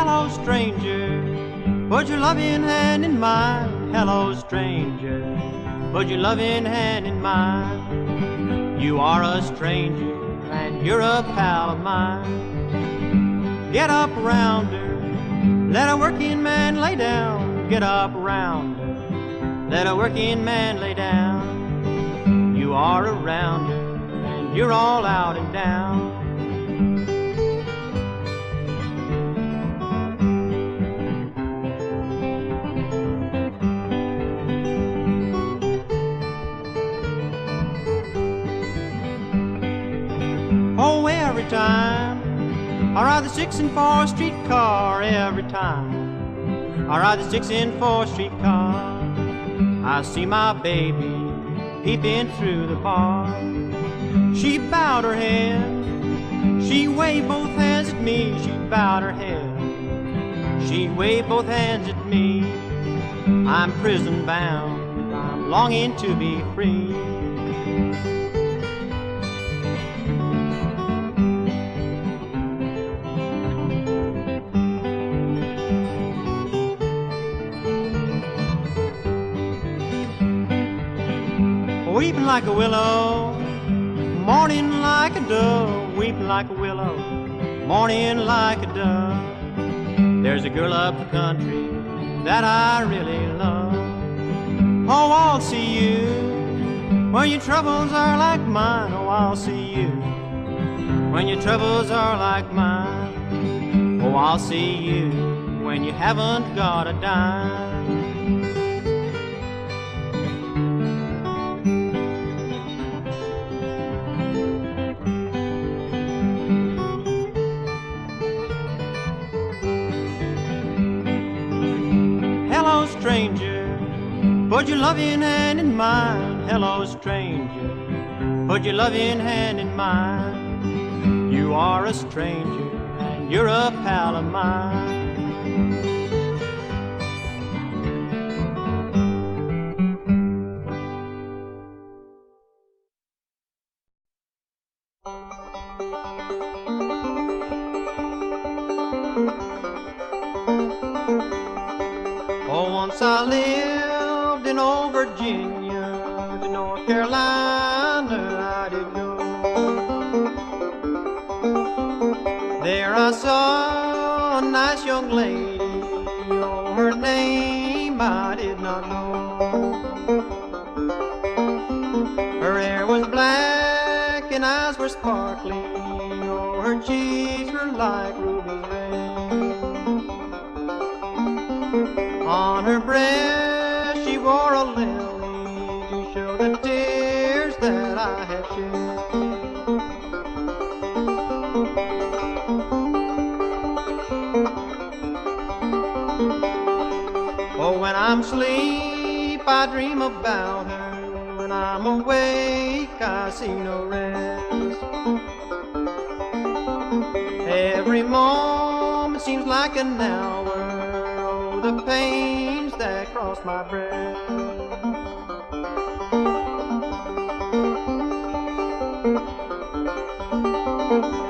Hello, stranger, put your loving hand in mine. Hello, stranger, put your loving hand in mine. You are a stranger and you're a pal of mine. Get up around her, let a working man lay down. Get up around her, let a working man lay down. You are around her and you're all out and down. Oh, every time I ride the 6 and 4 streetcar, every time I ride the 6 and 4 streetcar, I see my baby peeping through the bar. She bowed her head, she waved both hands at me. She bowed her head, she waved both hands at me. I'm prison bound, I'm longing to be free. Weeping like a willow, mourning like a dove. Weeping like a willow, mourning like a dove. There's a girl up the country that I really love. Oh, I'll see you when your troubles are like mine. Oh, I'll see you when your troubles are like mine. Oh, I'll see you when you haven't got a dime. Hello, stranger, put your loving hand in mine. Hello, stranger, put your loving hand in mine. You are a stranger and you're a pal of mine. Oh, once I lived in old Virginia, to North Carolina I did go. There I saw a nice young lady, oh, her name I did not know. Her hair was black and eyes were sparkling, oh, her cheeks were like rubies red. On her breast she wore a lily to show the tears that I had shed. Oh, when I'm asleep I dream about her. When I'm awake I see no rest. Every moment seems like an hour. The pains that cross my breast.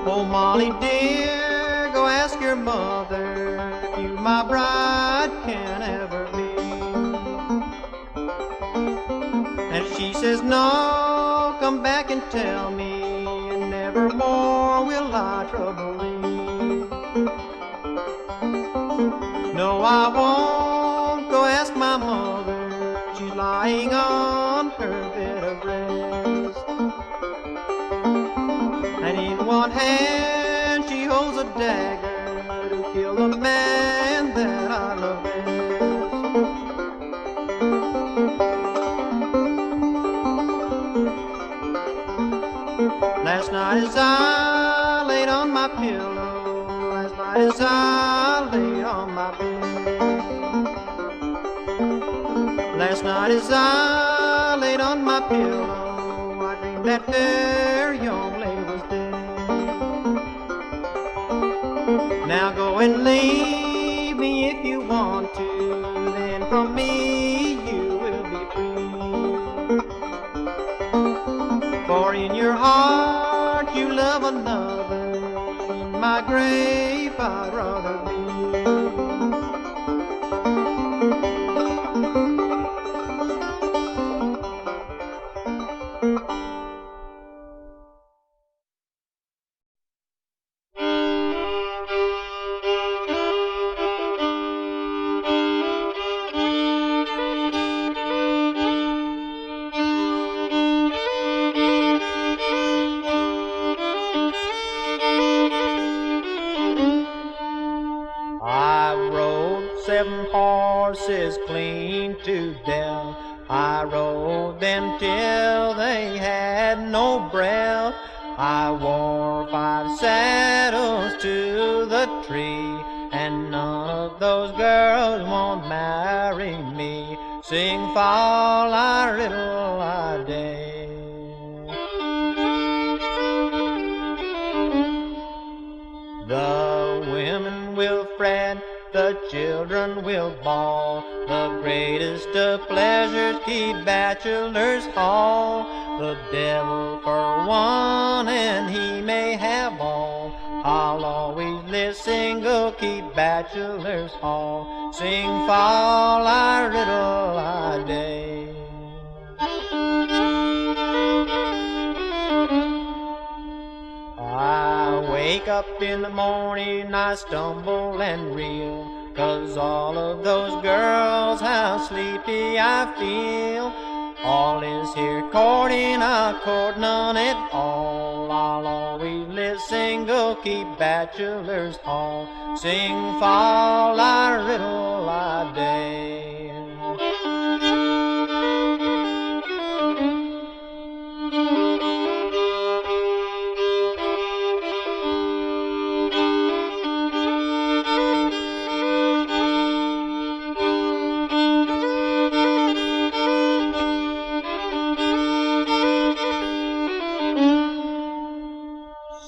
Oh, Molly dear, go ask your mother if you my bride can ever be. And if she says no, come back and tell me, and never more will I trouble thee. No, I won't go ask my mother. She's lying on her bed of rest. And in one hand she holds a dagger to kill the man that I love best. Last night as I laid on my pillow, last night as I laid on my bed, last night as I laid on my pillow, I dreamed that fair young lady was dead. Now go and leave me if you want to, then from me you will be free. For in your heart you love another, in my grave I'd rather be. 7 horses clean to death. I rode them till they had no breath. I wore 5 saddles to the tree, and none of those girls won't marry me. Sing fall I riddle I day. The women will fret, the children will bawl. The greatest of pleasures keep bachelors' hall. The devil for one, and he may have all. I'll always live single, keep bachelors' hall. Sing fall I riddle I day. I wake up in the morning, I stumble and reel, 'cause all of those girls, how sleepy I feel. All is here courting, I court none at all. I'll always live single, keep bachelors' hall. Sing fall I riddle I day.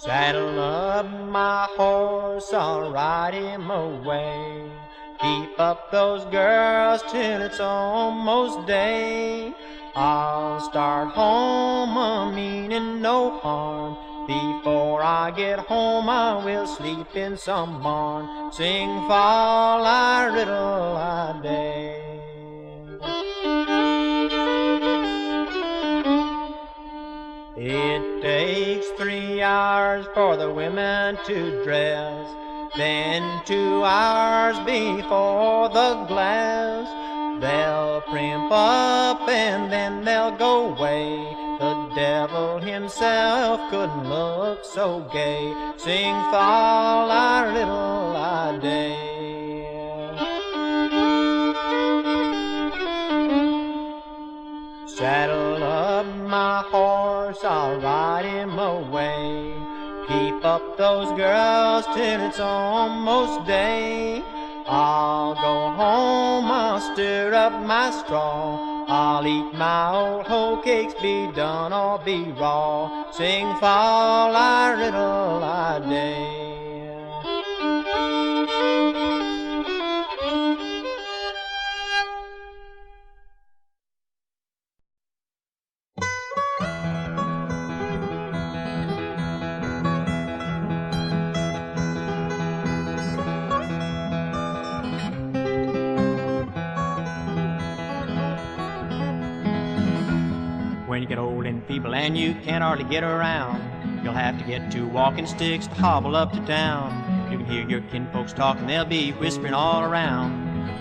Saddle up my horse, I'll ride him away. Keep up those girls till it's almost day. I'll start home a-meaning no harm. Before I get home I will sleep in some barn. Sing fall I riddle I day. It takes 3 hours for the women to dress, then 2 hours before the glass. They'll primp up and then they'll go away. The devil himself couldn't look so gay. Sing fall I riddle I day. Saddle up my horse, I'll ride him away. Keep up those girls till it's almost day. I'll go home, I'll stir up my straw. I'll eat my old hoe cakes, be done or be raw. Sing fall I riddle I day. When you get old and feeble and you can't hardly get around, you'll have to get 2 walking sticks to hobble up to town. You can hear your kinfolks talking, they'll be whispering all around.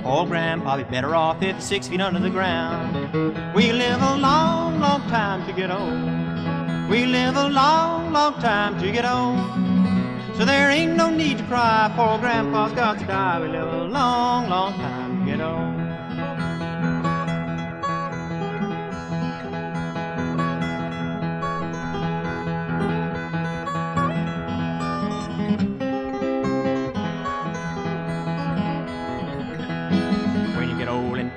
Old Grandpa be better off if he's 6 feet under the ground. We live a long, long time to get old. We live a long, long time to get old. So there ain't no need to cry, poor Grandpa's got to die. We live a long, long time to get old.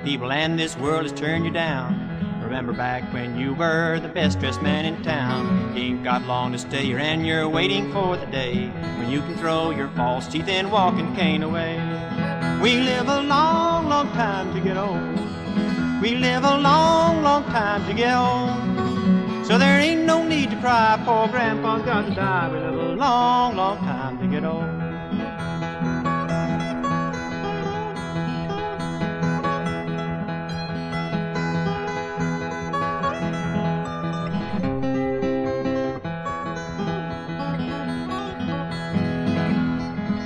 People and this world has turned you down. Remember back when you were the best dressed man in town. You ain't got long to stay here and you're waiting for the day when you can throw your false teeth and walking cane away. We live a long, long time to get old. We live a long, long time to get old. So there ain't no need to cry, poor Grandpa's got to die. We live a long, long time to get old.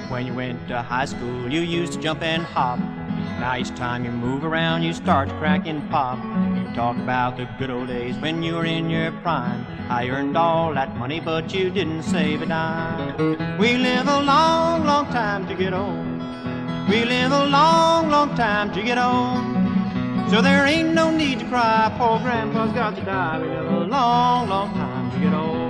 When you went to high school, you used to jump and hop. Now each time you move around, you start to crack and pop. You talk about the good old days when you were in your prime. I earned all that money, but you didn't save a dime. We live a long, long time to get old. We live a long, long time to get old. So there ain't no need to cry, poor grandpa's got to die. We live a long, long time to get old.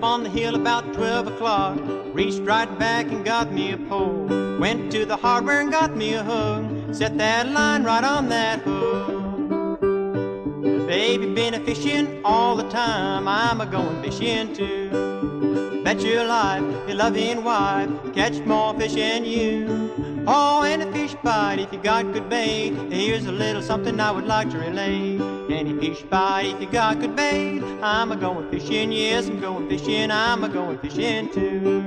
On the hill about 12 o'clock, reached right back and got me a pole. Went to the harbor and got me a hook, set that line right on that hook. Baby been a fishing all the time, I'm a going fishing too. Bet your life, your loving wife, catch more fish than you. Oh, and a fish bite if you got good bait. Here's a little something I would like to relate. Any fish bite if you got good bait. I'm a going fishing, yes, I'm going fishing, I'm a going fishing too.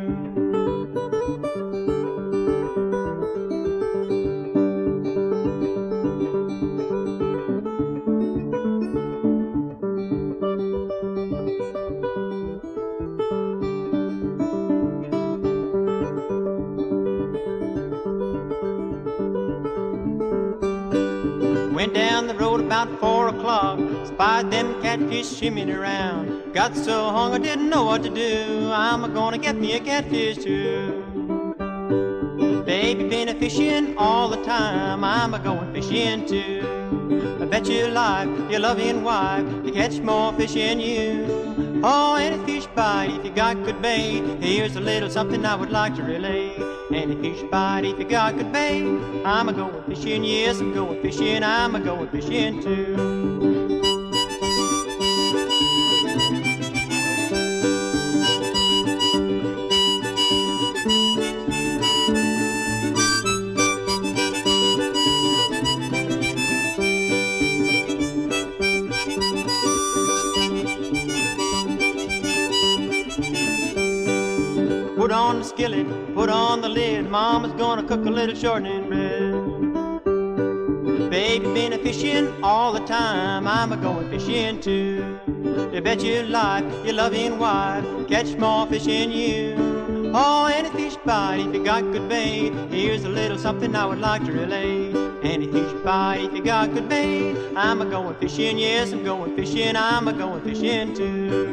Went down the road about 4 o'clock, spied them catfish swimming around. Got so hungry I didn't know what to do. I'm gonna get me a catfish too. Baby been a fishing all the time, I'm a going fishing too. I bet your life, your loving wife, you catch more fish than you. Oh, any fish bite if you got good bait. Here's a little something I would like to relate. Any fish bite if you got good bait. I'm a going fishing, yes, I'm going fishing, I'm a going fishing too. Put on the skillet, put on the lid, Mama's gonna cook a little shortening bread. Baby been a fishing all the time, I'm a going fishing too. You bet your life, your loving wife, catch more fish than you. Oh, any fish bite if you got good bait. Here's a little something I would like to relate. Any fish bite if you got good bait. I'm a going fishing, yes, I'm going fishing, I'm a going fishing too.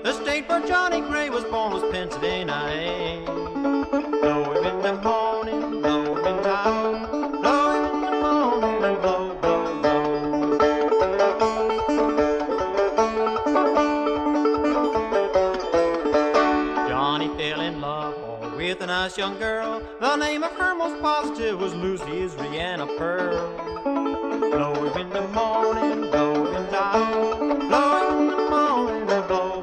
The state where Johnny Gray was born was Pennsylvania. Blow him in the morning, blow him in town, blow him in the morning and blow, blow, blow. Johnny fell in love with a nice young girl. The name of her most positive was Lucy's Rihanna Pearl. Blow him in the morning, blow him in town, blow him in the morning and blow.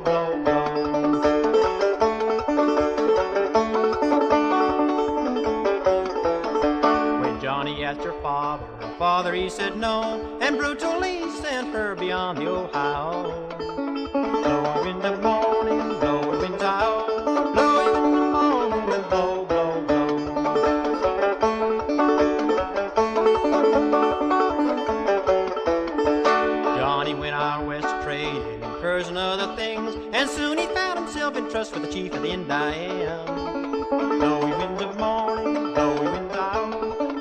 Asked her father he said no, and brutally sent her beyond the Ohio. Blow him in the morning, blow him in town, blow him in the morning and blow, blow, blow. Johnny went out west trading furs and other things, and soon he found himself in trouble us with the chief of the Indian. Blowy winds of morning, blowy winds out,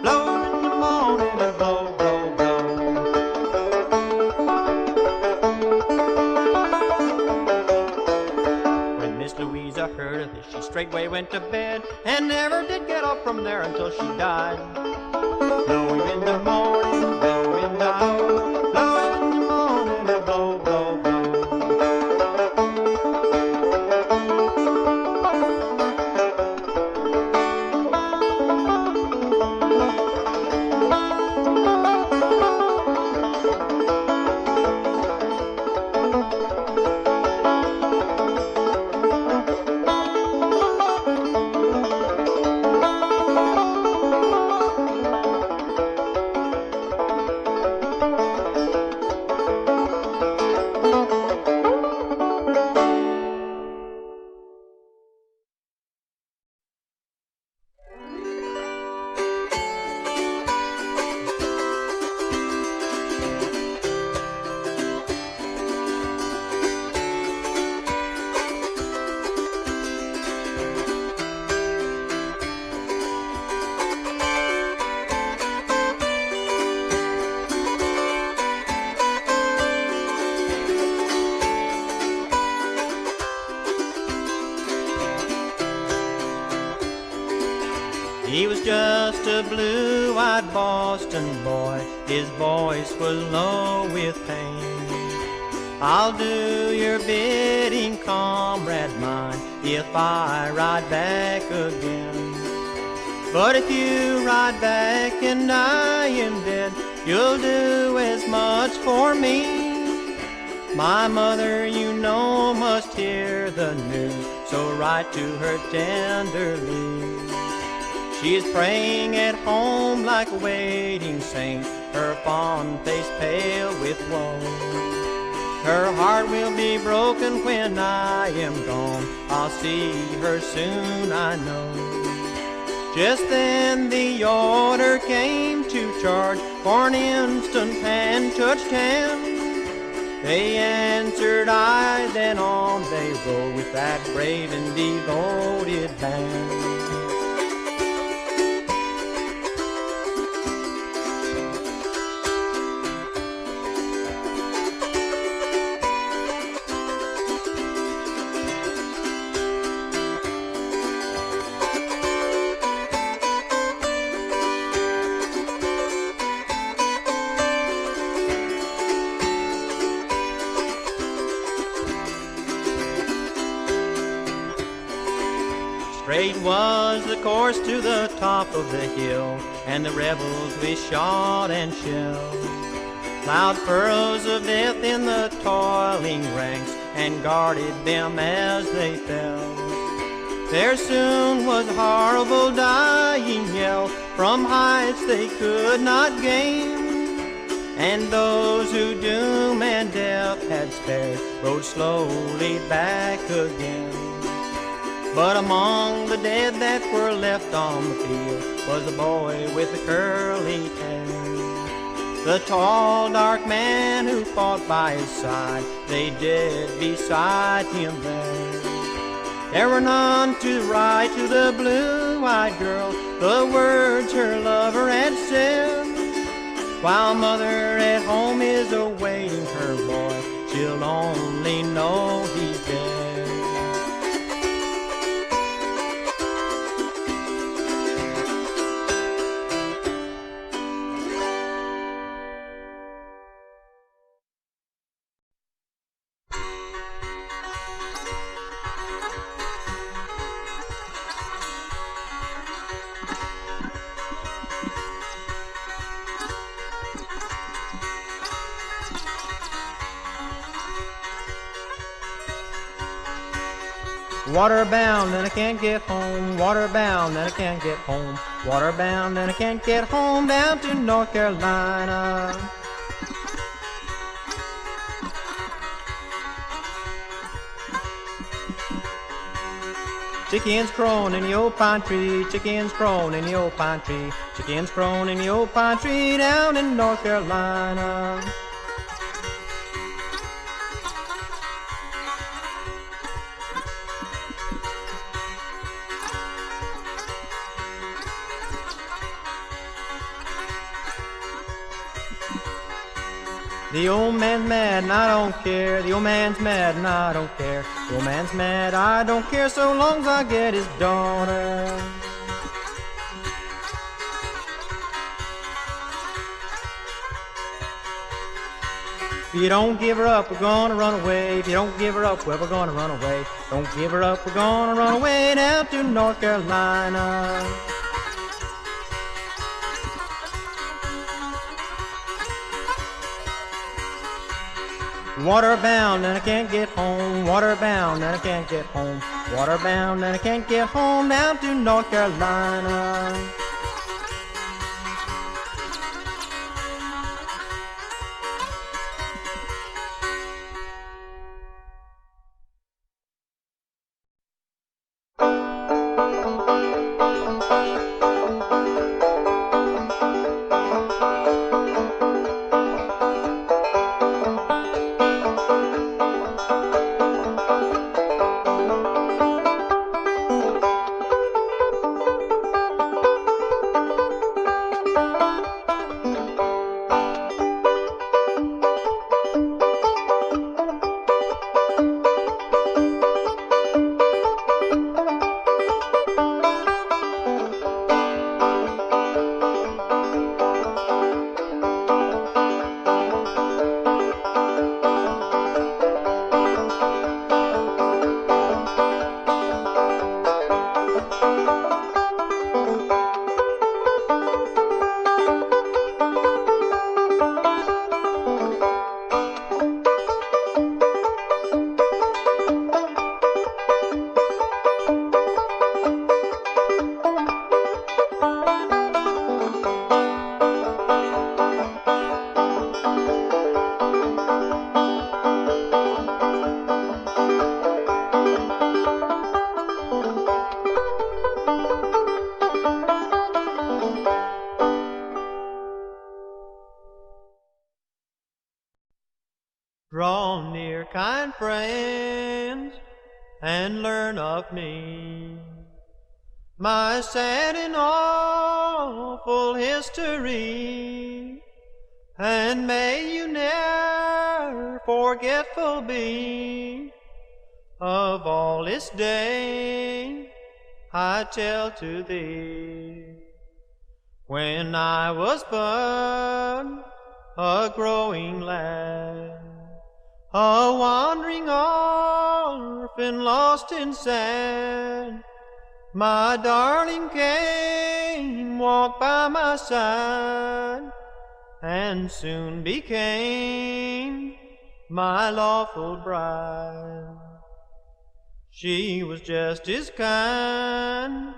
blow in the morning and blow, blow, blow. When Miss Louisa heard of this, she straightway went to bed and never did get up from there until she died. Blowy wind of morning, blow wind out, blow in the morning and blow, blow, blow. He was just a blue-eyed Boston boy, his voice was low with pain. I'll do your bidding, comrade mine, if I ride back again. But if you ride back and I am dead, you'll do as much for me. My mother, you know, must hear the news, so write to her tenderly. She is praying at home like a waiting saint, her fond face pale with woe. Her heart will be broken when I am gone, I'll see her soon, I know. Just then the order came to charge for an instant hand touched hand. They answered aye, then on they rode with that brave and devoted band. Straight was the course to the top of the hill, and the rebels we shot and shelled. Loud furrows of death in the toiling ranks, and guarded them as they fell. There soon was a horrible dying yell from heights they could not gain, and those who doom and death had spared rode slowly back again. But among the dead that were left on the field was a boy with a curly hair. The tall, dark man who fought by his side, they did beside him there. There were none to write to the blue-eyed girl the words her lover had said. While mother at home is awaiting her boy, she'll only know he's dead. Waterbound and I can't get home, waterbound and I can't get home, waterbound and I can't get home down to North Carolina. Chickens crowing in the old pine tree, chickens crowing in the old pine tree, chickens crowing in the old pine tree down in North Carolina. The old man's mad and I don't care. The old man's mad and I don't care. The old man's mad, I don't care so long as I get his daughter. If you don't give her up, we're gonna run away. If you don't give her up, well, we're gonna run away. Don't give her up, we're gonna run away down to North Carolina. Waterbound and I can't get home. Waterbound and I can't get home. Waterbound and I can't get home down to North Carolina. Draw near, kind friends, and learn of me, my sad and awful history, and may you ne'er forgetful be of all this day I tell to thee. When I was but a growing lad, a wandering orphan, lost and sad, my darling came, walked by my side, and soon became my lawful bride. She was just as kind,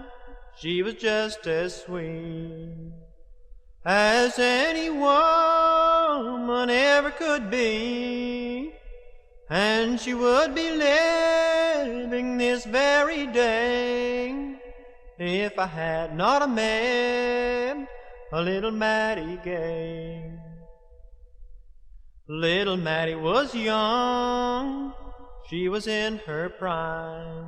she was just as sweet as any woman ever could be, and she would be living this very day if I had not met a little Mattie Gay. Little Mattie was young, she was in her prime,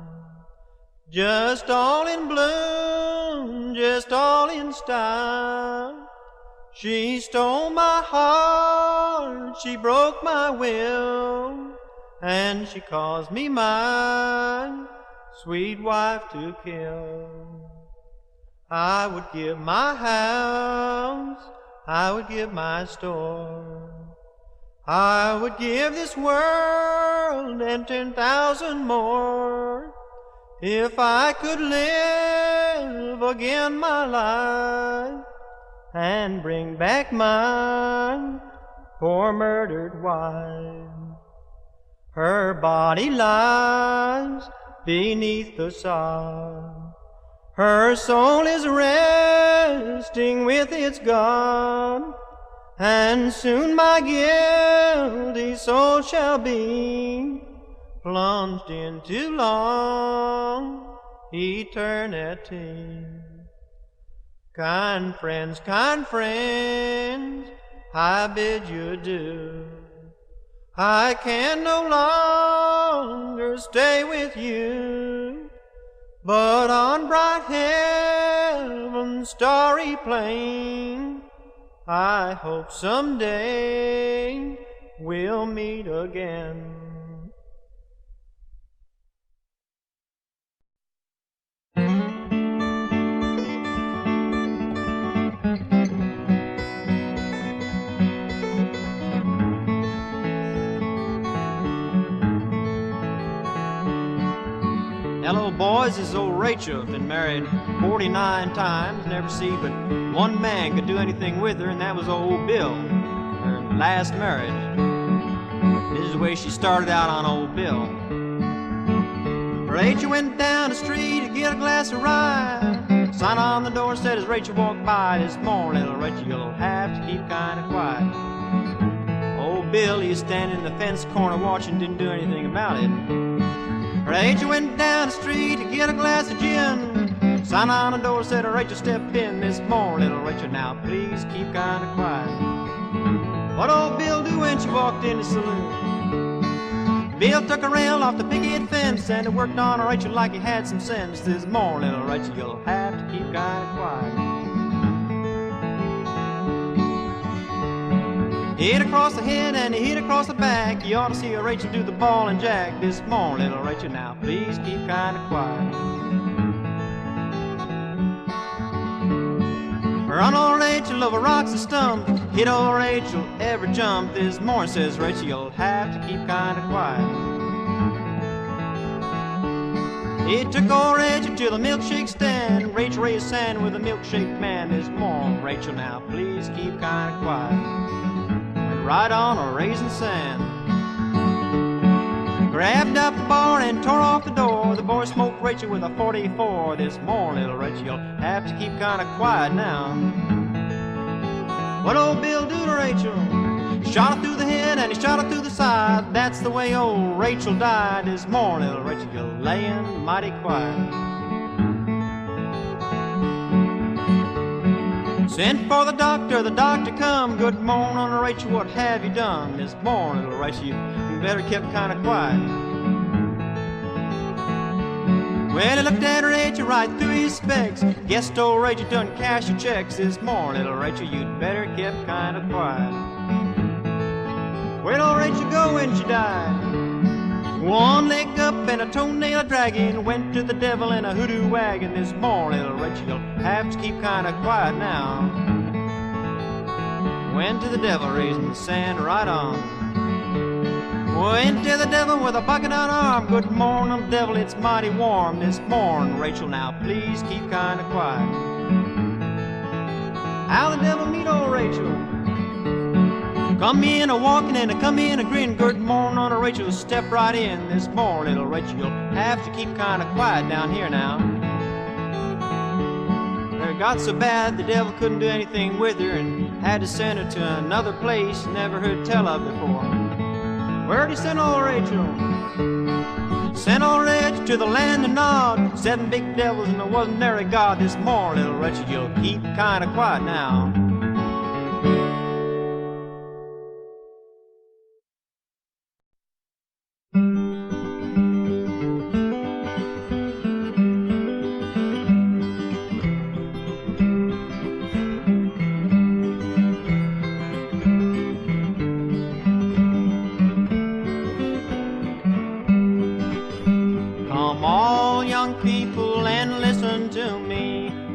just all in bloom, just all in style. She stole my heart, she broke my will, and she caused me my sweet wife to kill. I would give my house, I would give my store, I would give this world and 10,000 more, if I could live again my life and bring back my poor murdered wife. Her body lies beneath the sod, her soul is resting with its God, and soon my guilty soul shall be plunged into long eternity. Kind friends, I bid you adieu. I can no longer stay with you, but on bright heaven's starry plain I hope someday we'll meet again. Hello boys, this is old Rachel, been married 49 times, never see but one man could do anything with her, and that was old Bill, her last marriage. This is the way she started out on old Bill. Rachel went down the street to get a glass of rye. Sign on the door said as Rachel walked by, this morning little Rachel, you'll have to keep kind of quiet. Old Bill, he was standing in the fence corner watching, didn't do anything about it. Rachel went down the street to get a glass of gin. Sign on the door said, Rachel, step in this morning, little Rachel, now please keep kind of quiet. What old Bill do when she walked in the saloon? Bill took a rail off the picket fence and it worked on Rachel like he had some sense. This morning, little Rachel, you'll have to keep kind of quiet. He hit across the head and he hit across the back. You ought to see Rachel do the ball and jack this morning, little Rachel, now please keep kind of quiet. Run old Rachel over rocks and stumps, hit old Rachel every jump this morning, says Rachel, you'll have to keep kind of quiet. He took old Rachel to the milkshake stand. Rachel raised sand with a milkshake man this morning, Rachel, now please keep kind of quiet. Right on a raisin sand. Grabbed up the bar and tore off the door. The boy smoked Rachel with a 44 this morning, little Rachel, you'll have to keep kind of quiet now. What old Bill do to Rachel? Shot her through the head and he shot her through the side. That's the way old Rachel died this morning, little Rachel, you're laying mighty quiet. Sent for the doctor come. Good morning, Rachel, what have you done this morning, little Rachel? You better keep kind of quiet. Well, he looked at Rachel right through his specs. Guess old Rachel done cash your checks this morning, little Rachel, you'd better keep kind of quiet. Where'd old Rachel go when she died? One leg up and a toenail dragging. Went to the devil in a hoodoo wagon this morning, little Rachel, you'll have to keep kind of quiet now. Went to the devil raising the sand right on. Went to the devil with a bucket on arm. Good morning, devil, it's mighty warm this morning, Rachel, now please keep kind of quiet. How the devil meet old Rachel? Come in a walking and a come in a grin. Good morning, Rachel, step right in this morning, little Rachel, you'll have to keep kind of quiet down here now. It got so bad the devil couldn't do anything with her and had to send her to another place never heard tell of before. Where'd he send old Rachel? Sent old Rachel to the land of Nod. 7 big devils and there wasn't there a God this morning, little Rachel, you'll keep kind of quiet now.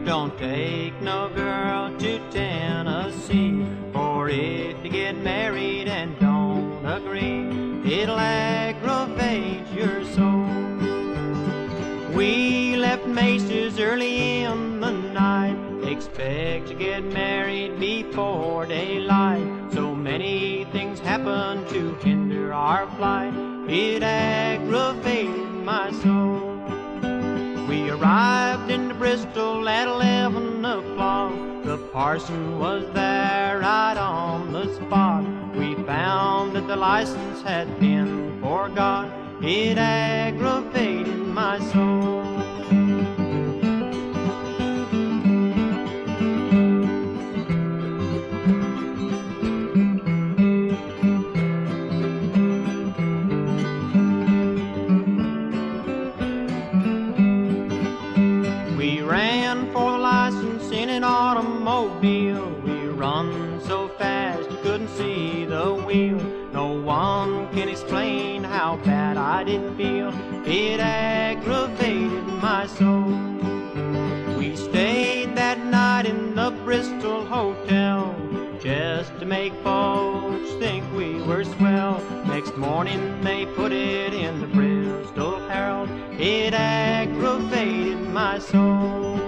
Don't take no girl to Tennessee, for if you get married and don't agree, it'll aggravate your soul. We left Macy's early in the night, expect to get married before daylight. So many things happened to hinder our flight, it aggravated my soul. We arrived in Bristol at 11 o'clock. The parson was there right on the spot. We found that the license had been forgot. It aggravated my soul. Automobile, we run so fast you couldn't see the wheel. No can explain how bad I did feel. It aggravated my soul. We stayed that night in the Bristol Hotel just to make folks think we were swell. Next morning they put it in the Bristol Herald. It aggravated my soul.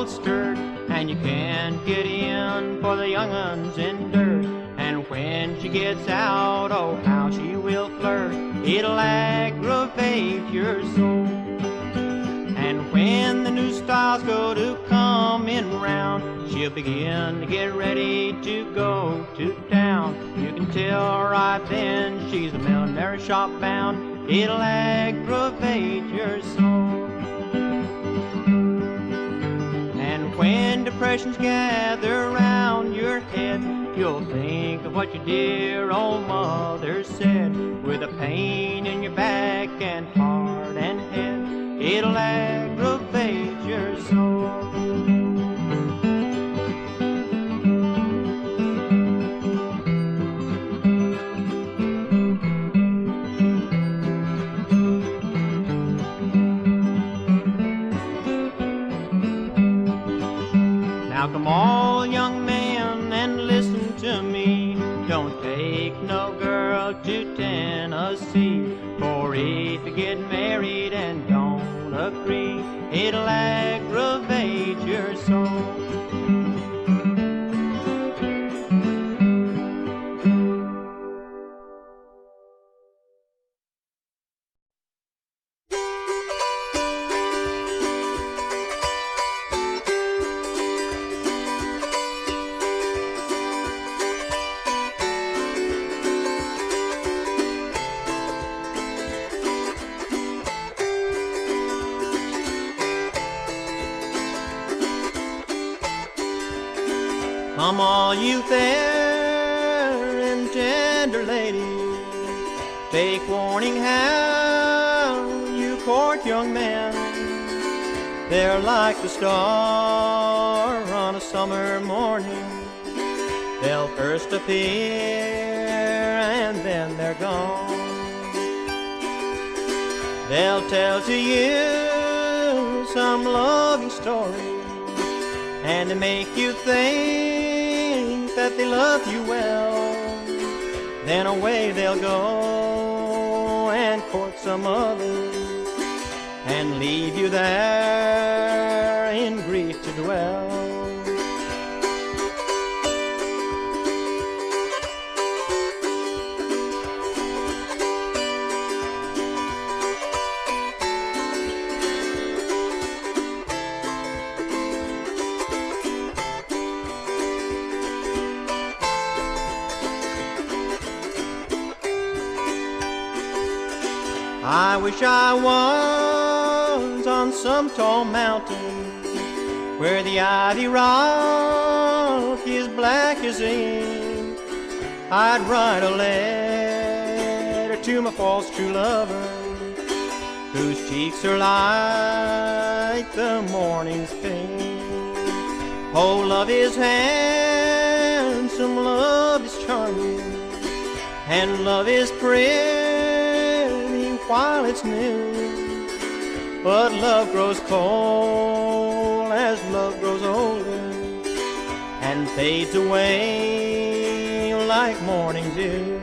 Skirt, and you can't get in for the young uns in dirt. And when she gets out, oh how she will flirt. It'll aggravate your soul. And when the new styles go to coming round, she'll begin to get ready to go to town. You can tell right then she's a millinery shop bound. It'll aggravate your soul. When depressions gather round your head, you'll think of what your dear old mother said. With a pain in your back and heart and head, it'll aggravate your soul. Come all young men and listen to me. Don't take no girl to Tennessee. For if you get married and don't agree, it'll aggravate your soul. Come all you fair and tender ladies, take warning how you court young men. They're like the star on a summer morning. They'll first appear and then they're gone. They'll tell to you some loving story and to make you think that they love you well. Then away they'll go and court some other and leave you there in grief to dwell. I wish I was on some tall mountain where the ivy rock is black as ink. I'd write a letter to my false true lover, whose cheeks are like the morning's pink. Oh, love is handsome, love is charming, and love is pretty while it's new. But love grows cold as love grows older and fades away like morning dew.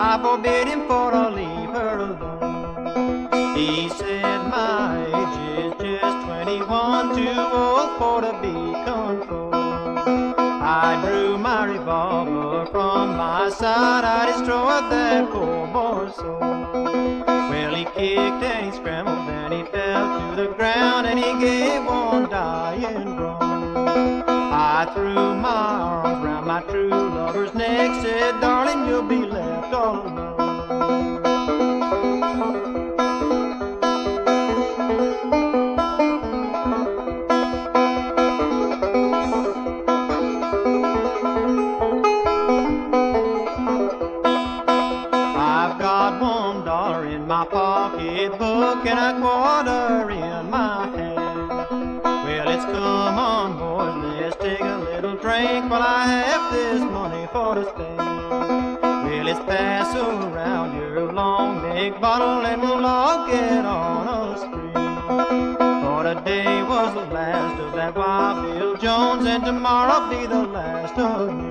I forbid him for to leave her alone. He said my age is just 21, too old for to be controlled. I drew my revolver from my side, I destroyed that poor boy's soul. Well, he kicked and he scrambled and he fell to the ground and he gave one dying groan. I threw my arms round my true lover's neck, said, darling, you'll be left all alone. Pocketbook and a quarter in my hand. Well, it's come on, boys, let's take a little drink while I have this money for to spend. Well, let's pass around your long big bottle and we'll all get on a spree. For today was the last of that Wild Bill Jones and tomorrow'll be the last of me.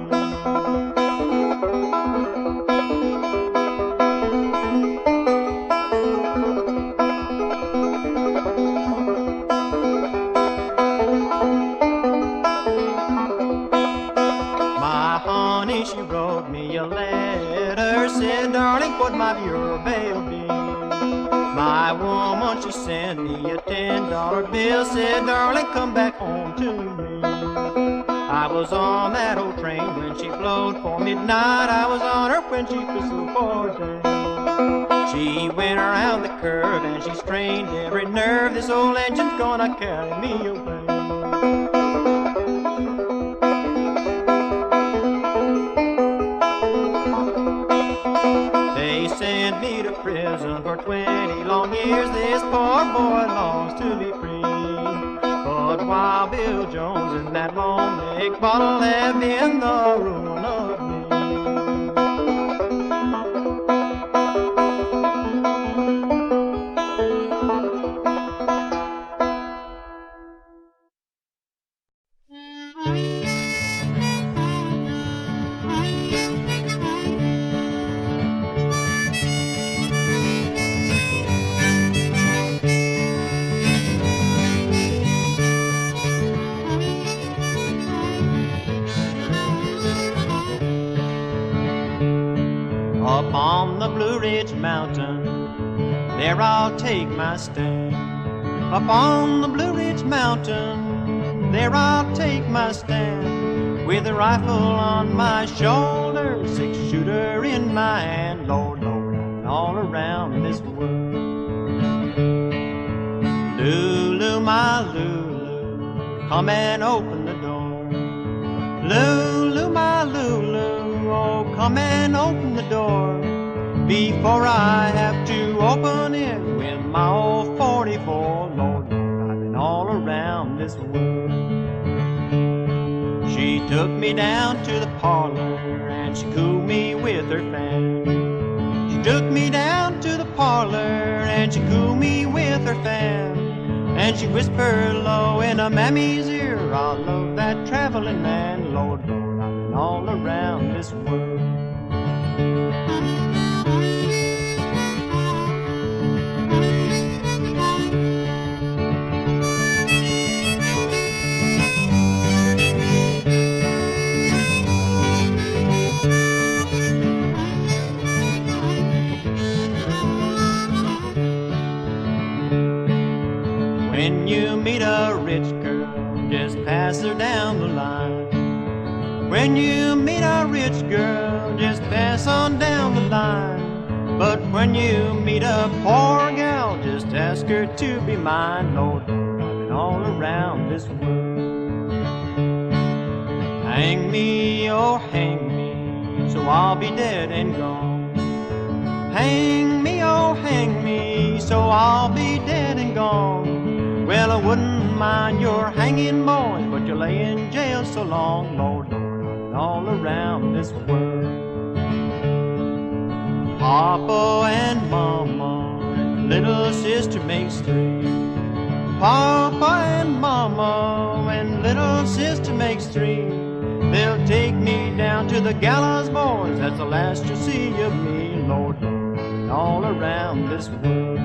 She wrote me a letter, said, darling, what might your bail be? My woman, she sent me a $10 bill, said, darling, come back home to me. I was on that old train when she blowed for midnight, I was on her when she whistled for day. She went around the curve and she strained every nerve, this old engine's gonna carry me away. Sent me to prison for 20 long years. This poor boy longs to be free. But Wild Bill Jones and that long neck bottle have been the ruin of me. Upon the Blue Ridge Mountain, there I'll take my stand. Upon the Blue Ridge Mountain, there I'll take my stand. With a rifle on my shoulder, 6-shooter in my hand. Lord, Lord, I'm all around this world. Lulu, my Lulu, come and open the door. Lulu, my Lulu, oh, come and open the door. Before I have to open it with my old 44, Lord, Lord, I've been all around this world. She took me down to the parlor and she cooled me with her fan. She took me down to the parlor and she cooled me with her fan. And she whispered low in a mammy's ear, I love that traveling man. Lord, Lord, I've been all around this world. When you meet a rich girl, just pass her down the line. When you meet a rich girl, just pass on down the line. But when you meet a poor gal, just ask her to be mine. Lord, Lord, I've been all around this world. Hang me, oh hang me, so I'll be dead and gone. Hang me, oh hang me, so I'll be dead and gone. Well, I wouldn't mind your hanging, boys, but you lay in jail so long. Lord, Lord, I've been all around this world. Papa and Mama, little sister makes three. Papa and Mama, and little sister makes three. They'll take me down to the Gallows, boys, that's the last you'll see of me. Lord, Lord, I've been all around this world.